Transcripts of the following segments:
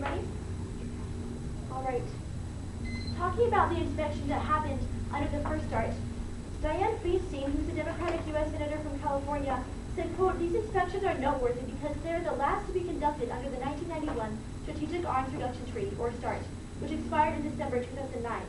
ready? All right. Talking about the inspection that happened under the first start, Dianne Feinstein, who's a Democratic U.S. Senator from California, said, quote, "These inspections are noteworthy because they're the last to be conducted under the 1991 Strategic Arms Reduction Treaty, or START, which expired in December 2009.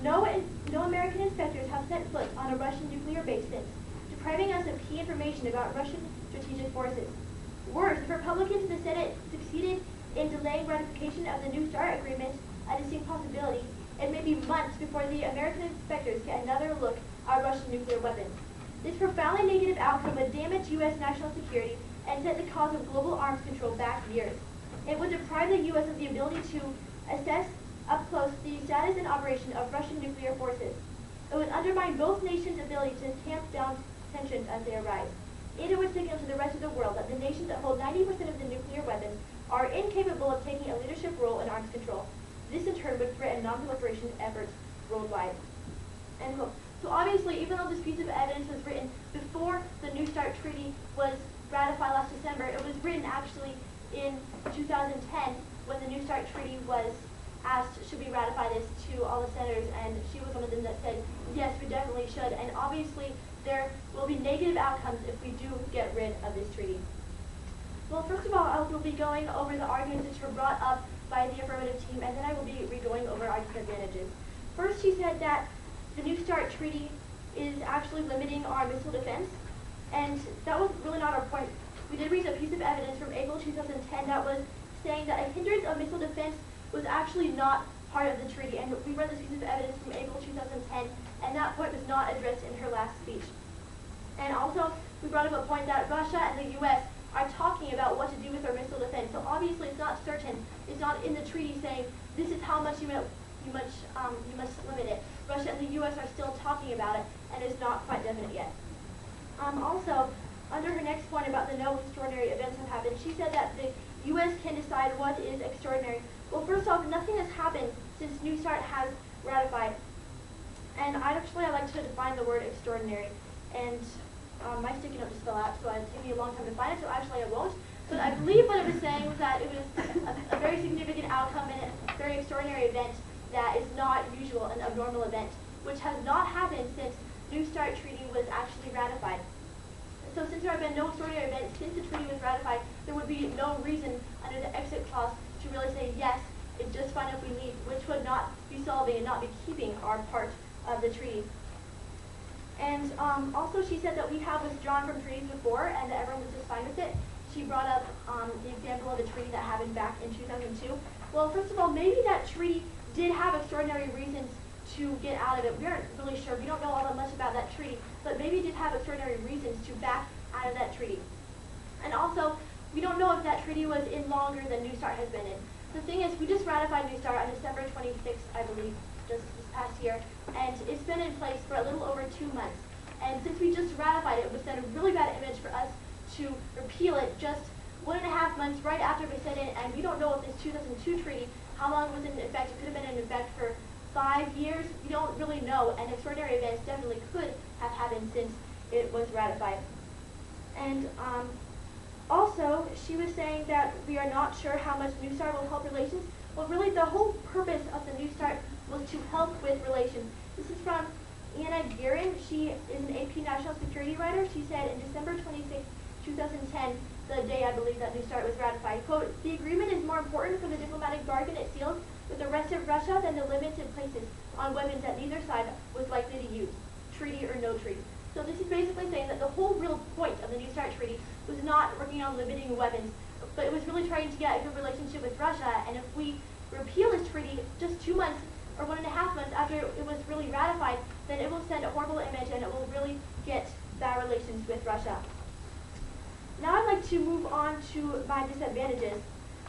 No American inspectors have set foot on a Russian nuclear base since, depriving us of key information about Russian strategic forces. Worse, if Republicans in the Senate succeeded in delaying ratification of the New START agreement, a distinct possibility, it may be months before the American inspectors get another look at Russian nuclear weapons. This profoundly negative outcome would damage U.S. national security and set the cause of global arms control back years. It would deprive the U.S. of the ability to assess up close the status and operation of Russian nuclear forces. It would undermine both nations' ability to tamp down tensions as they arise. It would signal to the rest of the world that the nations that hold 90% of the nuclear weapons are incapable of taking a leadership role in arms control. This in turn would threaten non-proliferation efforts worldwide." End quote. So obviously, even though this piece of evidence was written before the New START Treaty was ratified last December, it was written actually in 2010 when the New START Treaty was asked, should we ratify this, to all the senators, and she was one of them that said, yes, we definitely should, and obviously there will be negative outcomes if we do get rid of this treaty. Well, first of all, I will be going over the arguments which were brought up by the affirmative team, and then I will be going over argument advantages. First, she said that the New START Treaty is actually limiting our missile defense, and that was really not our point. We did read a piece of evidence from April 2010 that was saying that a hindrance of missile defense was actually not part of the treaty, and we read this piece of evidence from April 2010, and that point was not addressed in her last speech. And also, we brought up a point that Russia and the U.S. are talking about what to do with our missile defense. So obviously, it's not certain. It's not in the treaty saying this is how much you must limit it. Russia and the U.S. are still talking about it, and it's not quite definite yet. Also, under her next point about the no extraordinary events have happened, she said that the U.S. can decide what is extraordinary. Well, first off, nothing has happened since New START has ratified. And I'd like to define the word extraordinary. And my sticky note just fell out, so it'd take me a long time to find it, so actually I won't. But I believe what it was saying was that it was a very significant outcome and a very extraordinary event that is not usual, an abnormal event, which has not happened since New START Treaty was actually ratified. So since there have been no extraordinary events since the treaty was ratified, there would be no reason under the exit clause to really say, yes, it's just fine if we leave, which would not be solving and not be keeping our part of the treaty. And also she said that we have withdrawn from treaties before and that everyone was just fine with it. She brought up the example of the treaty that happened back in 2002. Well, first of all, maybe that treaty did have extraordinary reasons to get out of it. We aren't really sure. We don't know all that much about that treaty, but maybe it did have extraordinary reasons to back out of that treaty. And also, we don't know if that treaty was in longer than New START has been in. The thing is, we just ratified New START on December 26th, I believe, just this past year, and it's been in place for a little over 2 months. And since we just ratified it, it would send a really bad image for us to repeal it just 1.5 months right after we sent it, and we don't know if this 2002 treaty, how long it was in effect. It could have been in effect for 5 years. We don't really know, and extraordinary events definitely could have happened since it was ratified. And also, she was saying that we are not sure how much New START will help relations. Well, really, the whole purpose of the New START was to help with relations. This is from Anna Guerin. She is an AP National Security writer. She said in December 26, 2010, the day I believe that New START was ratified, quote, "The agreement is more important for the diplomatic bargain it seals with the rest of Russia than the limits it places on weapons that neither side was likely to use, treaty or no treaty." So this is basically saying that the whole real point of the New START Treaty was not working on limiting weapons, but it was really trying to get a good relationship with Russia. And if we repeal this treaty just 2 months or 1.5 months after it was really ratified, then it will send a horrible image and it will really get bad relations with Russia. Now I'd like to move on to my disadvantages.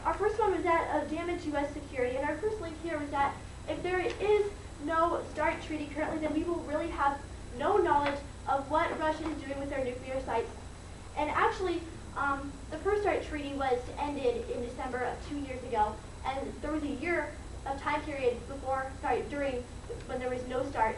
Our first one was that damage U.S. security, and our first link here was that if there is no START treaty currently, then we will really have no knowledge of what Russia is doing with their nuclear sites. And actually, the first START treaty was ended in December of 2 years ago, and there was a year of time period during when there was no START,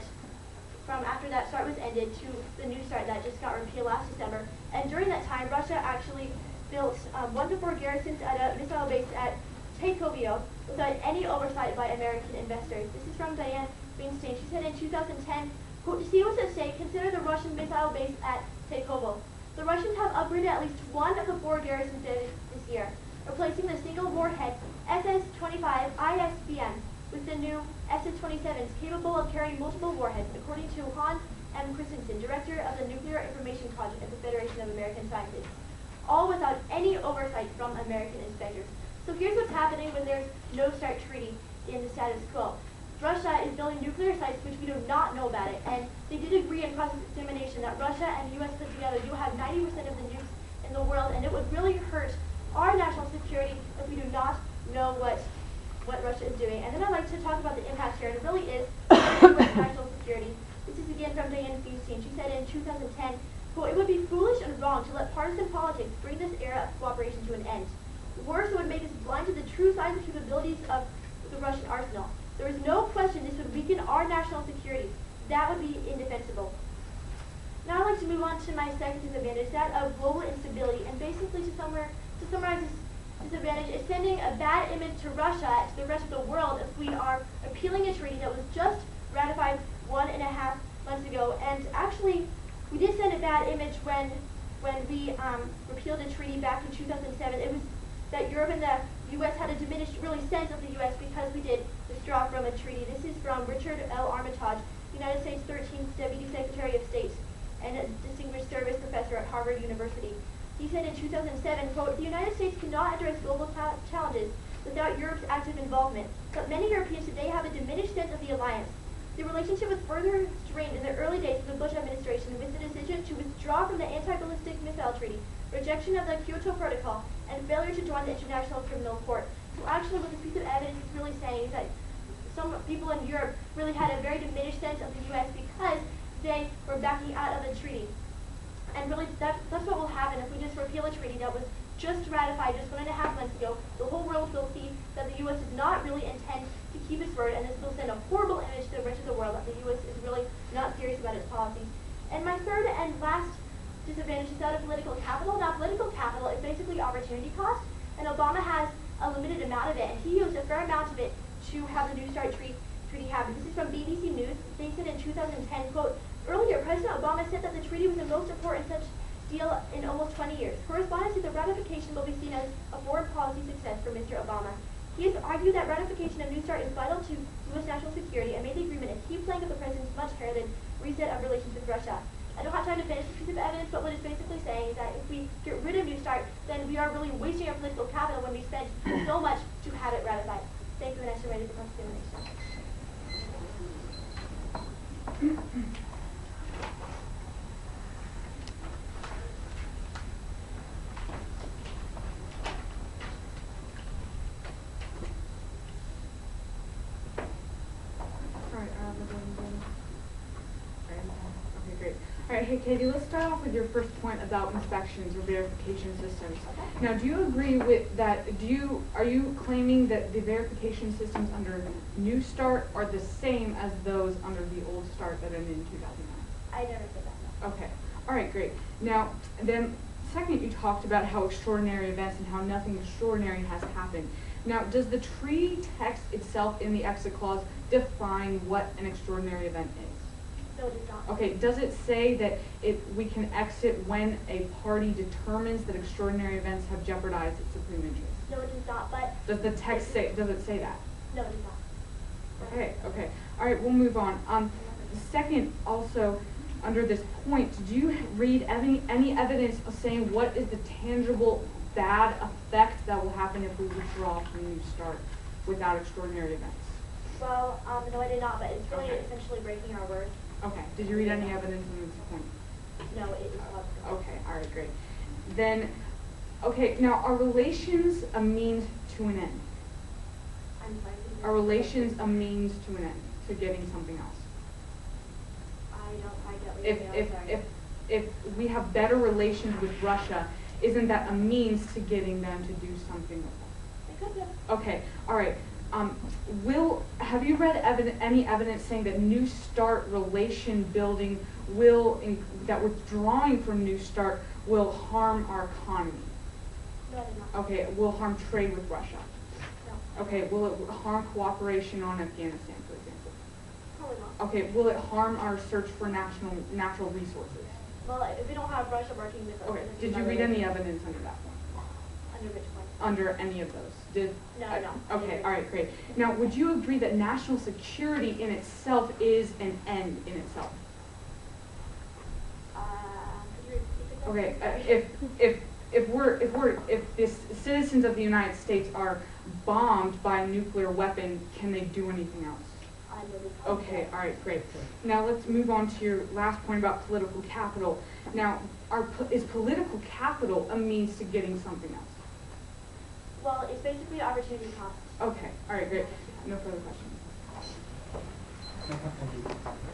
from after that START was ended to the new START that just got repealed last December. And during that time, Russia actually built 1 to 4 garrisons at a missile base at take OVO without any oversight by American investors. This is from Diane Greenstein. She said in 2010, quote, to see what's at stake, consider the Russian missile base at Takeovo. The Russians have upgraded at least one of the 4 garrisons this year, replacing the single warhead SS-25 ISBM with the new SS-27s capable of carrying multiple warheads, according to Hans M. Christensen, director of the Nuclear Information Project at the Federation of American Scientists, all without any oversight from American inspectors. So here's what's happening when there's no START treaty in the status quo. Russia is building nuclear sites which we do not know about it, and they did agree in cross-examination that Russia and the U.S. put together do have 90% of the nukes in the world, and it would really hurt our national security if we do not know what Russia is doing. And then I'd like to talk about the impact here, and it really is U.S. national security. This is again from Diane Greenstein. She said in 2010, quote, it would be foolish and wrong to let partisan politics bring this era of cooperation to an end. Worse, it would make us blind to the true size and capabilities of the Russian arsenal. There is no question this would weaken our national security. That would be indefensible. Now I'd like to move on to my second disadvantage, that of global instability. And basically, to summarize this disadvantage, is sending a bad image to Russia, to the rest of the world, if we are appealing a treaty that was just ratified 1.5 months ago. And actually, we did send a bad image when we repealed a treaty back in 2007. It was that Europe and the U.S. had a diminished really sense of the U.S. because we did withdraw from a treaty. This is from Richard L. Armitage, United States 13th Deputy Secretary of State and a distinguished service professor at Harvard University. He said in 2007, quote, the United States cannot address global challenges without Europe's active involvement, but many Europeans today have a diminished sense of the alliance. The relationship was further strained in the early days of the Bush administration with the decision to withdraw from the Anti-Ballistic Missile Treaty, rejection of the Kyoto Protocol, and failure to join the International Criminal Court. So actually what this piece of evidence is really saying is that some people in Europe really had a very diminished sense of the U.S. because they were backing out of the treaty. And really that's what will happen if we just repeal a treaty that was just ratified just 1.5 months ago. The whole world will see that the U.S. does not really intend to keep its word, and this will send a horrible image to the rest of the world that the U.S. is really not serious about its policies. And my third and last disadvantage is that of political capital. Now, political capital is basically opportunity cost, and Obama has a limited amount of it, and he used a fair amount of it to have the New START treaty happen. This is from BBC News. They said in 2010, quote, earlier, President Obama said that the treaty was the most important such deal in almost 20 years. Correspondents say the ratification will be seen as a foreign policy success for Mr. Obama. He has argued that ratification of New START is vital to U.S. national security and made the agreement a key plank of the president's much heralded reset of relations with Russia. I don't have time to finish this piece of evidence, but what it's basically saying is that if we get rid of New START, then we are really wasting our political capital when we spend so much to have it ratified. Thank you, and I'm ready for cross-examination. All right, hey Katie, let's start off with your first point about inspections or verification systems. Now, do you agree with that? Are you claiming that the verification systems under New START are the same as those under the old START that ended in 2009? I never said that, no. Okay, all right, great. Now, then, second, you talked about how extraordinary events and how nothing extraordinary has happened. Now, does the treaty text itself in the exit clause define what an extraordinary event is? No, it does not. Okay, does it say that we can exit when a party determines that extraordinary events have jeopardized its supreme interest? No, it does not, but... Does the text say, does it say that? No, it does not. Okay. All right, we'll move on. Second, also, under this point, do you read any evidence of saying what is the tangible bad effect that will happen if we withdraw from New START without extraordinary events? Well, no, I did not, but it's really essentially breaking our word. Okay. Did you read any evidence on this point? No, it is not. Okay. All right. Great. Then, okay. Now, are relations a means to an end? I'm sorry. Are relations a means to an end, to getting something else? I don't get what you're saying. If we have better relations with Russia, isn't that a means to getting them to do something with us? It could be. Okay. All right. Have you read any evidence saying that New START relation building that withdrawing from New START will harm our economy? No, I did not. Okay, it will harm trade with Russia. No. Okay, will it harm cooperation on Afghanistan, for example? Probably not. Okay, will it harm our search for natural resources? Well, if we don't have Russia working with us. Okay, then it's did you not read really- any evidence under that one? Under which one? Under any of those? No. Okay, all right, great. Now, would you agree that national security in itself is an end in itself? Could you repeat the Okay, question? if the citizens of the United States are bombed by a nuclear weapon, can they do anything else? I believe. Okay, all right, great. Now let's move on to your last point about political capital. Now, is political capital a means to getting something else? Well, it's basically opportunity cost. Okay, all right, great. No further questions. Thank you.